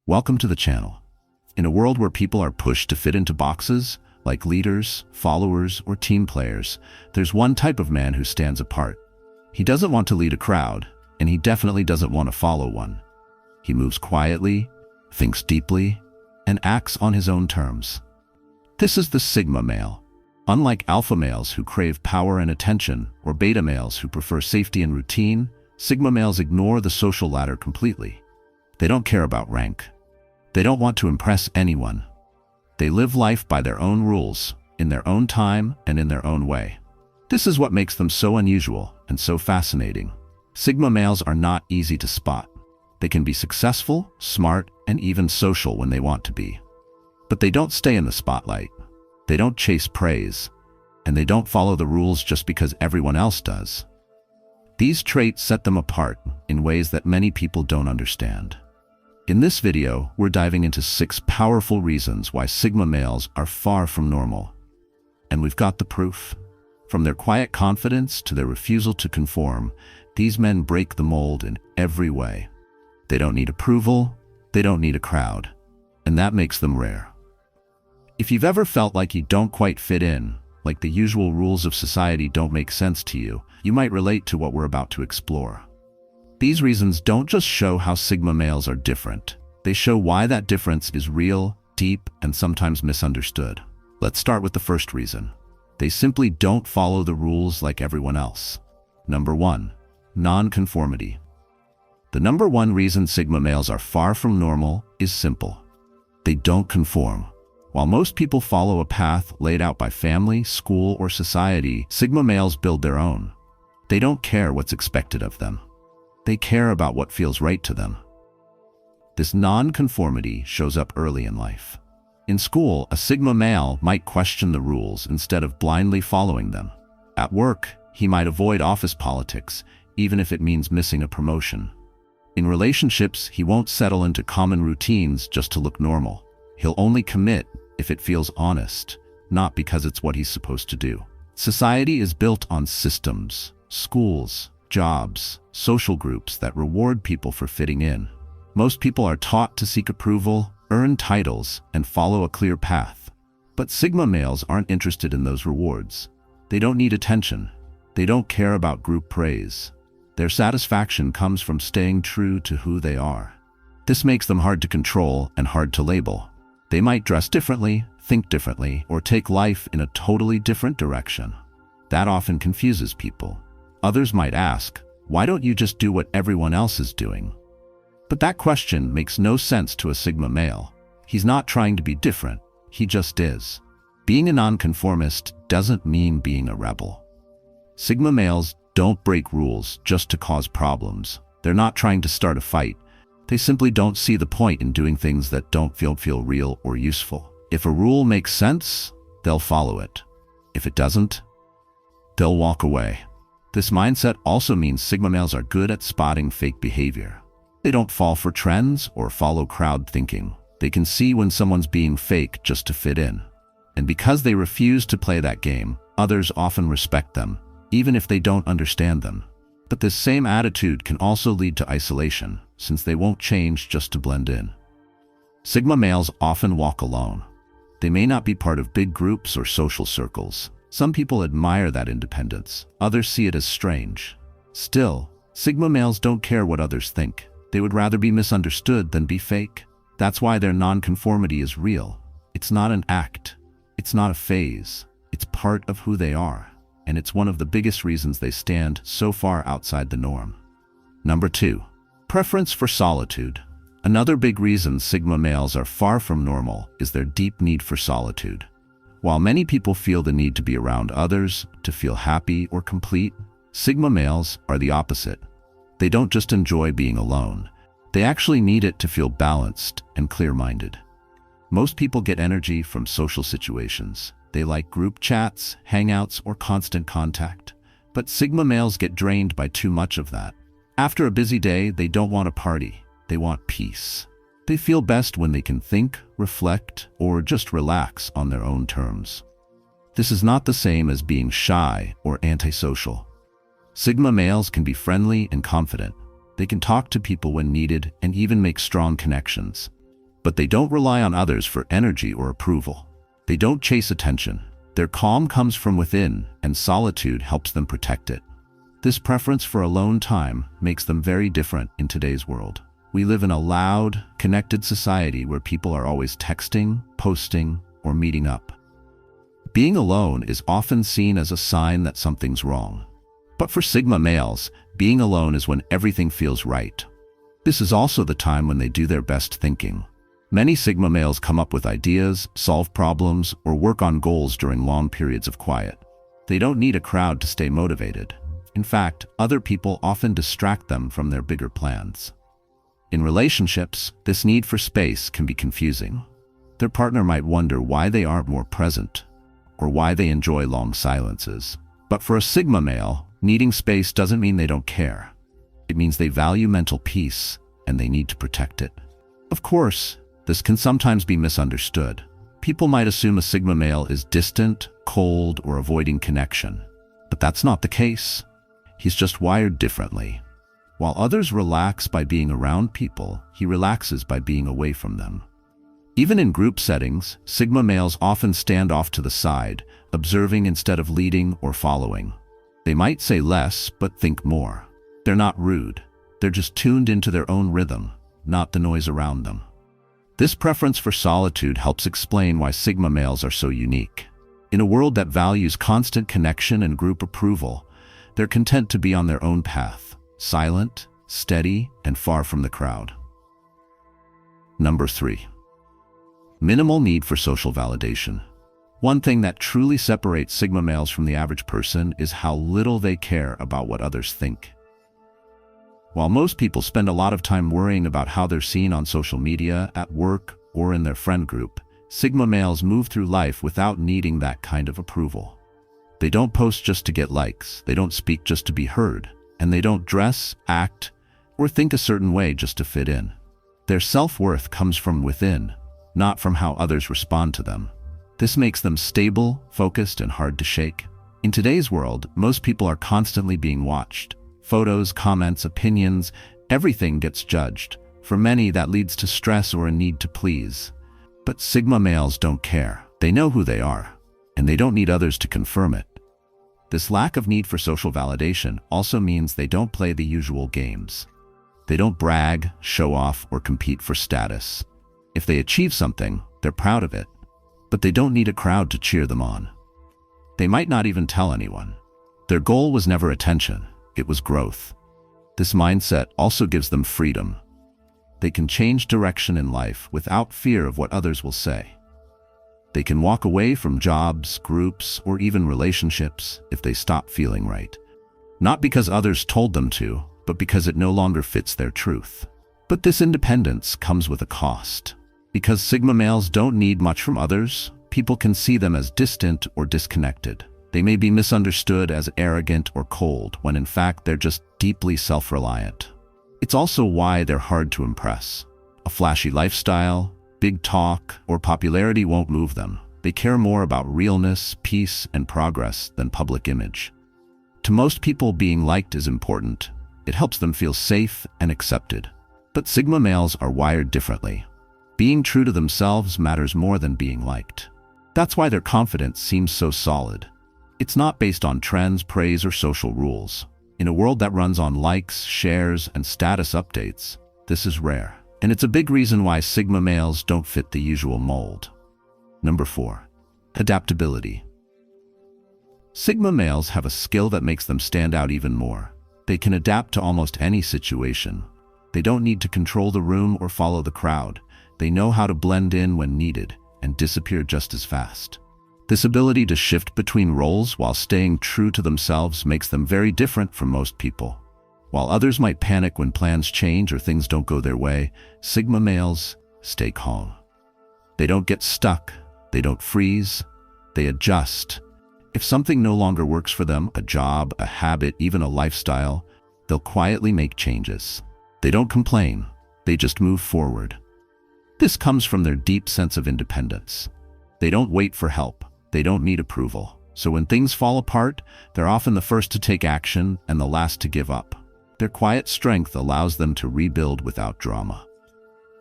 Welcome to the channel. In a world where people are pushed to fit into boxes, like leaders, followers, or team players, there's one type of man who stands apart. He doesn't want to lead a crowd, and he definitely doesn't want to follow one. He moves quietly, thinks deeply, and acts on his own terms. This is the Sigma male. Unlike alpha males who crave power and attention, or beta males who prefer safety and routine, Sigma males ignore the social ladder completely. They don't care about rank. They don't want to impress anyone. They live life by their own rules, in their own time and in their own way. This is what makes them so unusual and so fascinating. Sigma males are not easy to spot. They can be successful, smart, and even social when they want to be. But they don't stay in the spotlight. They don't chase praise, and they don't follow the rules just because everyone else does. These traits set them apart in ways that many people don't understand. In this video, we're diving into 6 powerful reasons why Sigma males are far from normal. And we've got the proof. From their quiet confidence to their refusal to conform, these men break the mold in every way. They don't need approval, they don't need a crowd, and that makes them rare. If you've ever felt like you don't quite fit in, like the usual rules of society don't make sense to you, you might relate to what we're about to explore. These reasons don't just show how Sigma males are different. They show why that difference is real, deep, and sometimes misunderstood. Let's start with the first reason. They simply don't follow the rules like everyone else. Number 1. Nonconformity. The number 1 reason Sigma males are far from normal is simple. They don't conform. While most people follow a path laid out by family, school, or society, Sigma males build their own. They don't care what's expected of them. They care about what feels right to them. This nonconformity shows up early in life. In school, a Sigma male might question the rules instead of blindly following them. At work, he might avoid office politics, even if it means missing a promotion. In relationships, he won't settle into common routines just to look normal. He'll only commit if it feels honest, not because it's what he's supposed to do. Society is built on systems, schools, jobs, social groups that reward people for fitting in. Most people are taught to seek approval, earn titles, and follow a clear path. But Sigma males aren't interested in those rewards. They don't need attention. They don't care about group praise. Their satisfaction comes from staying true to who they are. This makes them hard to control and hard to label. They might dress differently, think differently, or take life in a totally different direction. That often confuses people. Others might ask, why don't you just do what everyone else is doing? But that question makes no sense to a Sigma male. He's not trying to be different, he just is. Being a nonconformist doesn't mean being a rebel. Sigma males don't break rules just to cause problems. They're not trying to start a fight. They simply don't see the point in doing things that don't feel real or useful. If a rule makes sense, they'll follow it. If it doesn't, they'll walk away. This mindset also means Sigma males are good at spotting fake behavior. They don't fall for trends or follow crowd thinking. They can see when someone's being fake just to fit in. And because they refuse to play that game, others often respect them, even if they don't understand them. But this same attitude can also lead to isolation, since they won't change just to blend in. Sigma males often walk alone. They may not be part of big groups or social circles. Some people admire that independence. Others see it as strange. Still, Sigma males don't care what others think. They would rather be misunderstood than be fake. That's why their nonconformity is real. It's not an act. It's not a phase. It's part of who they are. And it's one of the biggest reasons they stand so far outside the norm. Number 2. Preference for solitude. Another big reason Sigma males are far from normal is their deep need for solitude. While many people feel the need to be around others to feel happy or complete, Sigma males are the opposite. They don't just enjoy being alone. They actually need it to feel balanced and clear-minded. Most people get energy from social situations. They like group chats, hangouts, or constant contact. But Sigma males get drained by too much of that. After a busy day, they don't want a party. They want peace. They feel best when they can think, reflect, or just relax on their own terms. This is not the same as being shy or antisocial. Sigma males can be friendly and confident. They can talk to people when needed and even make strong connections. But they don't rely on others for energy or approval. They don't chase attention. Their calm comes from within, and solitude helps them protect it. This preference for alone time makes them very different in today's world. We live in a loud, connected society where people are always texting, posting, or meeting up. Being alone is often seen as a sign that something's wrong. But for Sigma males, being alone is when everything feels right. This is also the time when they do their best thinking. Many Sigma males come up with ideas, solve problems, or work on goals during long periods of quiet. They don't need a crowd to stay motivated. In fact, other people often distract them from their bigger plans. In relationships, this need for space can be confusing. Their partner might wonder why they aren't more present, or why they enjoy long silences. But for a Sigma male, needing space doesn't mean they don't care. It means they value mental peace, and they need to protect it. Of course, this can sometimes be misunderstood. People might assume a Sigma male is distant, cold, or avoiding connection. But that's not the case. He's just wired differently. While others relax by being around people, he relaxes by being away from them. Even in group settings, Sigma males often stand off to the side, observing instead of leading or following. They might say less, but think more. They're not rude. They're just tuned into their own rhythm, not the noise around them. This preference for solitude helps explain why Sigma males are so unique. In a world that values constant connection and group approval, they're content to be on their own path, silent, steady, and far from the crowd. Number 3. Minimal need for social validation. One thing that truly separates Sigma males from the average person is how little they care about what others think. While most people spend a lot of time worrying about how they're seen on social media, at work, or in their friend group, Sigma males move through life without needing that kind of approval. They don't post just to get likes, they don't speak just to be heard, and they don't dress, act, or think a certain way just to fit in. Their self-worth comes from within, not from how others respond to them. This makes them stable, focused, and hard to shake. In today's world, most people are constantly being watched. Photos, comments, opinions, everything gets judged. For many, that leads to stress or a need to please. But Sigma males don't care. They know who they are, and they don't need others to confirm it. This lack of need for social validation also means they don't play the usual games. They don't brag, show off, or compete for status. If they achieve something, they're proud of it, but they don't need a crowd to cheer them on. They might not even tell anyone. Their goal was never attention, it was growth. This mindset also gives them freedom. They can change direction in life without fear of what others will say. They can walk away from jobs, groups, or even relationships if they stop feeling right. Not because others told them to, but because it no longer fits their truth. But this independence comes with a cost. Because Sigma males don't need much from others, people can see them as distant or disconnected. They may be misunderstood as arrogant or cold, when in fact they're just deeply self-reliant. It's also why they're hard to impress. A flashy lifestyle, big talk, or popularity won't move them. They care more about realness, peace, and progress than public image. To most people, being liked is important. It helps them feel safe and accepted. But Sigma males are wired differently. Being true to themselves matters more than being liked. That's why their confidence seems so solid. It's not based on trends, praise, or social rules. In a world that runs on likes, shares, and status updates, this is rare. And it's a big reason why Sigma males don't fit the usual mold. Number 4. Adaptability. Sigma males have a skill that makes them stand out even more. They can adapt to almost any situation. They don't need to control the room or follow the crowd. They know how to blend in when needed and disappear just as fast. This ability to shift between roles while staying true to themselves makes them very different from most people. While others might panic when plans change or things don't go their way, Sigma males stay calm. They don't get stuck. They don't freeze. They adjust. If something no longer works for them, a job, a habit, even a lifestyle, they'll quietly make changes. They don't complain. They just move forward. This comes from their deep sense of independence. They don't wait for help. They don't need approval. So when things fall apart, they're often the first to take action and the last to give up. Their quiet strength allows them to rebuild without drama.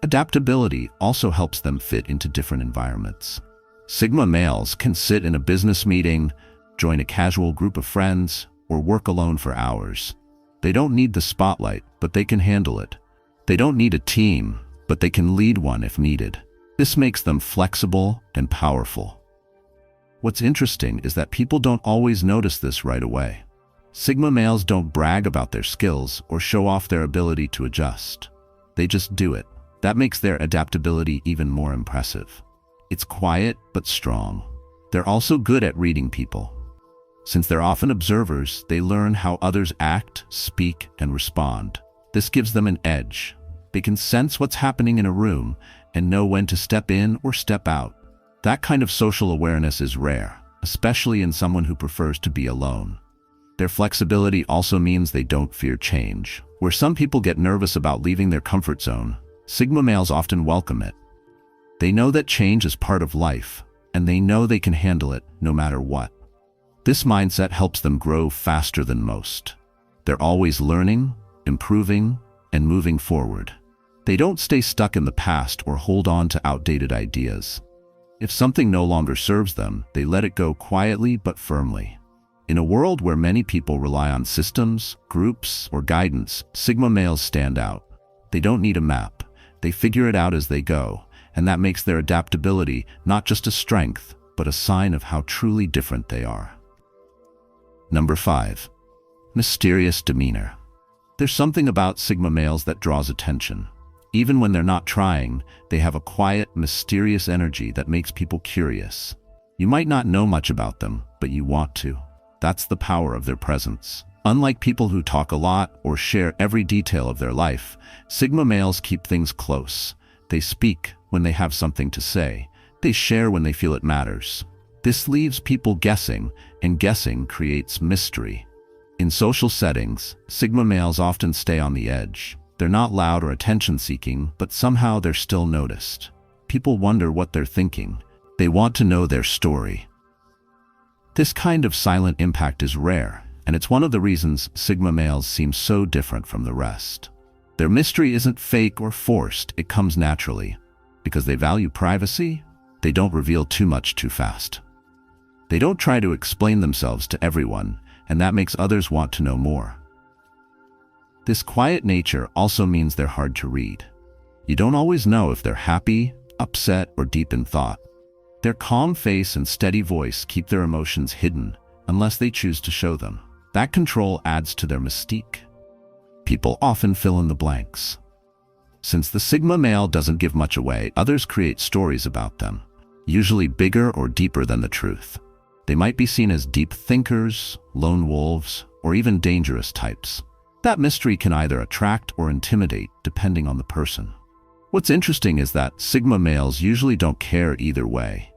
Adaptability also helps them fit into different environments. Sigma males can sit in a business meeting, join a casual group of friends, or work alone for hours. They don't need the spotlight, but they can handle it. They don't need a team, but they can lead one if needed. This makes them flexible and powerful. What's interesting is that people don't always notice this right away. Sigma males don't brag about their skills or show off their ability to adjust. They just do it. That makes their adaptability even more impressive. It's quiet but strong. They're also good at reading people. Since they're often observers, they learn how others act, speak, and respond. This gives them an edge. They can sense what's happening in a room and know when to step in or step out. That kind of social awareness is rare, especially in someone who prefers to be alone. Their flexibility also means they don't fear change. Where some people get nervous about leaving their comfort zone, Sigma males often welcome it. They know that change is part of life, and they know they can handle it no matter what. This mindset helps them grow faster than most. They're always learning, improving, and moving forward. They don't stay stuck in the past or hold on to outdated ideas. If something no longer serves them, they let it go quietly but firmly. In a world where many people rely on systems, groups, or guidance, Sigma males stand out. They don't need a map. They figure it out as they go, and that makes their adaptability not just a strength, but a sign of how truly different they are. Number 5. Mysterious demeanor. There's something about Sigma males that draws attention. Even when they're not trying, they have a quiet, mysterious energy that makes people curious. You might not know much about them, but you want to. That's the power of their presence. Unlike people who talk a lot or share every detail of their life, Sigma males keep things close. They speak when they have something to say. They share when they feel it matters. This leaves people guessing, and guessing creates mystery. In social settings, Sigma males often stay on the edge. They're not loud or attention-seeking, but somehow they're still noticed. People wonder what they're thinking. They want to know their story. This kind of silent impact is rare, and it's one of the reasons Sigma males seem so different from the rest. Their mystery isn't fake or forced, it comes naturally. Because they value privacy, they don't reveal too much too fast. They don't try to explain themselves to everyone, and that makes others want to know more. This quiet nature also means they're hard to read. You don't always know if they're happy, upset, or deep in thought. Their calm face and steady voice keep their emotions hidden, unless they choose to show them. That control adds to their mystique. People often fill in the blanks. Since the Sigma male doesn't give much away, others create stories about them, usually bigger or deeper than the truth. They might be seen as deep thinkers, lone wolves, or even dangerous types. That mystery can either attract or intimidate, depending on the person. What's interesting is that Sigma males usually don't care either way.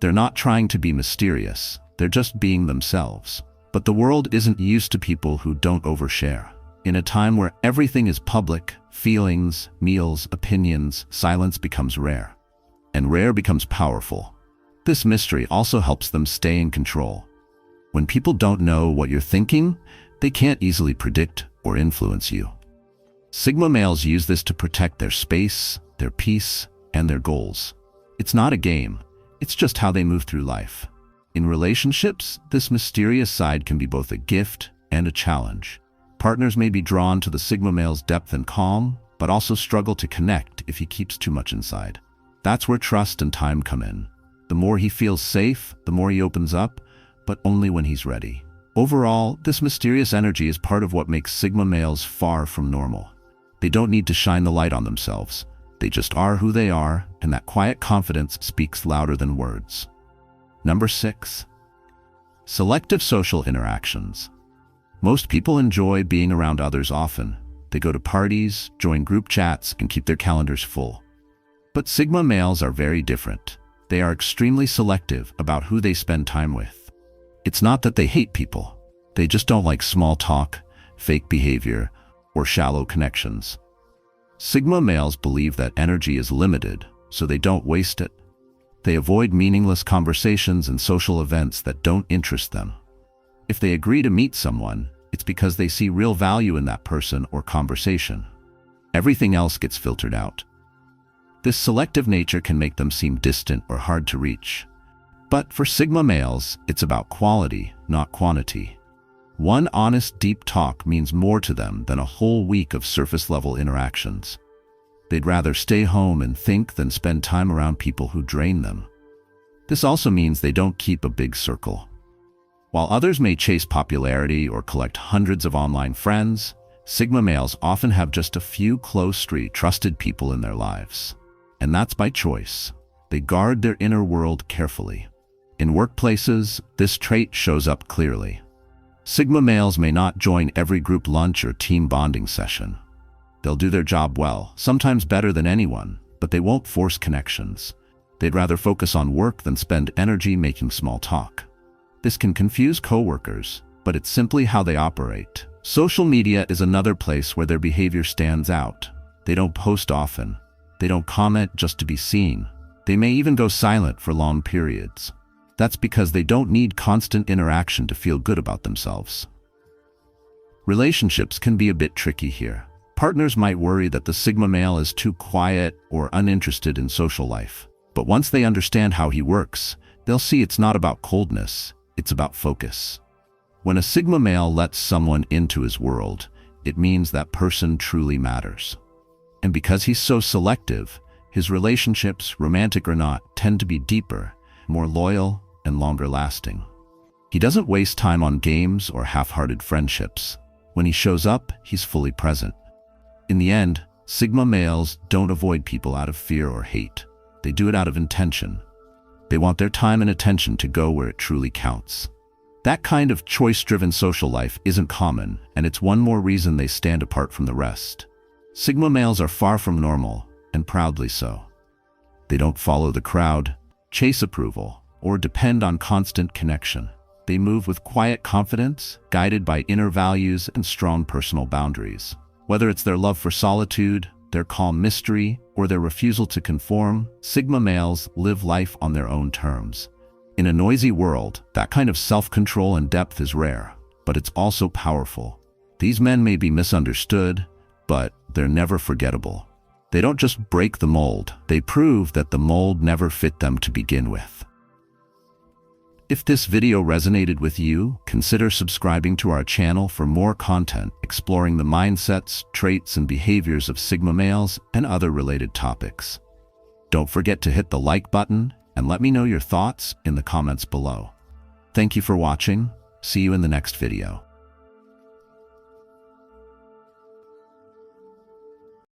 They're not trying to be mysterious, they're just being themselves. But the world isn't used to people who don't overshare. In a time where everything is public, feelings, meals, opinions, silence becomes rare. And rare becomes powerful. This mystery also helps them stay in control. When people don't know what you're thinking, they can't easily predict or influence you. Sigma males use this to protect their space, their peace, and their goals. It's not a game, it's just how they move through life. In relationships, this mysterious side can be both a gift and a challenge. Partners may be drawn to the Sigma male's depth and calm, but also struggle to connect if he keeps too much inside. That's where trust and time come in. The more he feels safe, the more he opens up, but only when he's ready. Overall, this mysterious energy is part of what makes Sigma males far from normal. They don't need to shine the light on themselves. They just are who they are, and that quiet confidence speaks louder than words. Number 6. Selective social interactions. Most people enjoy being around others often. They go to parties, join group chats, and keep their calendars full. But Sigma males are very different. They are extremely selective about who they spend time with. It's not that they hate people. They just don't like small talk, fake behavior, or shallow connections. Sigma males believe that energy is limited, so they don't waste it. They avoid meaningless conversations and social events that don't interest them. If they agree to meet someone, it's because they see real value in that person or conversation. Everything else gets filtered out. This selective nature can make them seem distant or hard to reach. But for Sigma males, it's about quality, not quantity. One honest, deep talk means more to them than a whole week of surface-level interactions. They'd rather stay home and think than spend time around people who drain them. This also means they don't keep a big circle. While others may chase popularity or collect hundreds of online friends, Sigma males often have just a few close, trusted people in their lives. And that's by choice. They guard their inner world carefully. In workplaces, this trait shows up clearly. Sigma males may not join every group lunch or team bonding session. They'll do their job well, sometimes better than anyone, but they won't force connections. They'd rather focus on work than spend energy making small talk. This can confuse coworkers, but it's simply how they operate. Social media is another place where their behavior stands out. They don't post often. They don't comment just to be seen. They may even go silent for long periods. That's because they don't need constant interaction to feel good about themselves. Relationships can be a bit tricky here. Partners might worry that the Sigma male is too quiet or uninterested in social life. But once they understand how he works, they'll see it's not about coldness, it's about focus. When a Sigma male lets someone into his world, it means that person truly matters. And because he's so selective, his relationships, romantic or not, tend to be deeper, more loyal, and longer lasting. He doesn't waste time on games or half-hearted friendships. When he shows up, he's fully present. In the end, Sigma males don't avoid people out of fear or hate. They do it out of intention. They want their time and attention to go where it truly counts. That kind of choice-driven social life isn't common, and it's one more reason they stand apart from the rest. Sigma males are far from normal, and proudly so. They don't follow the crowd, chase approval, or depend on constant connection. They move with quiet confidence, guided by inner values and strong personal boundaries. Whether it's their love for solitude, their calm mystery, or their refusal to conform, Sigma males live life on their own terms. In a noisy world, that kind of self-control and depth is rare, but it's also powerful. These men may be misunderstood, but they're never forgettable. They don't just break the mold, they prove that the mold never fit them to begin with. If this video resonated with you, consider subscribing to our channel for more content exploring the mindsets, traits, and behaviors of Sigma males and other related topics. Don't forget to hit the like button and let me know your thoughts in the comments below. Thank you for watching. See you in the next video.